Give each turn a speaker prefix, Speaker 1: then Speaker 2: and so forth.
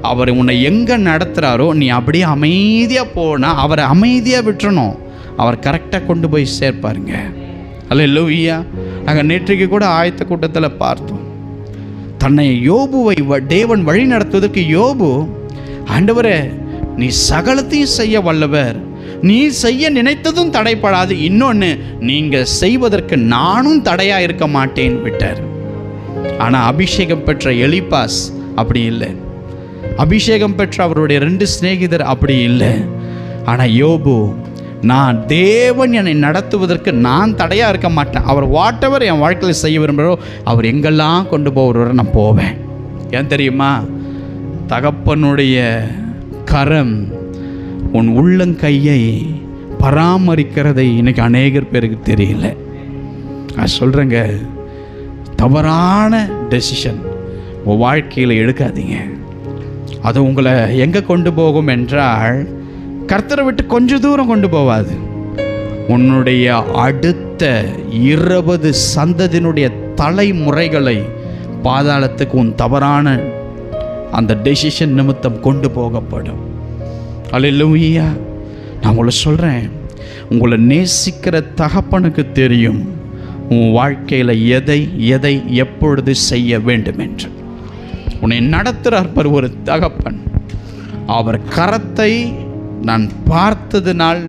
Speaker 1: அவர் உன்னை எங்கே நடத்துகிறாரோ நீ அப்படியே அமைதியாக போனால் அவரை அமைதியாக விட்டுறணும். அவர் கரெக்டாக கொண்டு போய் சேர்ப்பாருங்க. அல்லேலூயா. நாங்கள் நேற்றைக்கு கூட ஆயத்த கூட்டத்தில் பார்த்தோம். தன்னை யோபுவை தேவன் வழி நடத்துவதற்கு யோபு, ஆண்டவரே நீ சகலத்தையும் செய்ய வல்லவர், நீ செய்ய நினைத்ததும் தடைப்படாது, இன்னொன்று நீங்கள் செய்வதற்கு நானும் தடையாக இருக்க மாட்டேன் விட்டார். ஆனால் அபிஷேகம் பெற்ற எலிப்பாஸ் அப்படி இல்லை. அபிஷேகம் பெற்ற அவருடைய 2 சிநேகிதர் அப்படி இல்லை. ஆனால் யோபு, நான் தேவன் என்னை நடத்துவதற்கு நான் தடையாக இருக்க மாட்டேன், அவர் வாட்டவர் என் வாழ்க்கையில் செய்ய விரும்புகிறோ அவர் எங்கெல்லாம் கொண்டு போகிறவரை நான் போவேன். ஏன் தெரியுமா? தகப்பனுடைய கரம் உன் உள்ளங்கையை பராமரிக்கிறதை இன்னைக்கு அநேகர் பேருக்கு தெரியல. நான் சொல்கிறேங்க, தவறான டெசிஷன் உங்கள் வாழ்க்கையில் எடுக்காதீங்க. அது உங்களை எங்கே கொண்டு போகும் என்றால், கர்த்தரை விட்டு கொஞ்சம் தூரம் கொண்டு போவாது. உன்னுடைய அடுத்த 20 சந்ததியினுடைய தலைமுறைகளை பாதாளத்துக்கு உன் தவறான அந்த டெசிஷன் நிமித்தம் கொண்டு போகப்படும். அல்லேலூயா. நான் உங்களை சொல்கிறேன், உங்களை நேசிக்கிற தகப்பனுக்கு தெரியும் உன் வாழ்க்கையில் எதை எதை எப்பொழுது செய்ய வேண்டும் என்று. உன்னை நடத்துகிறார் ஒரு தகப்பன். அவர் கரத்தை நான் பார்த்ததினால்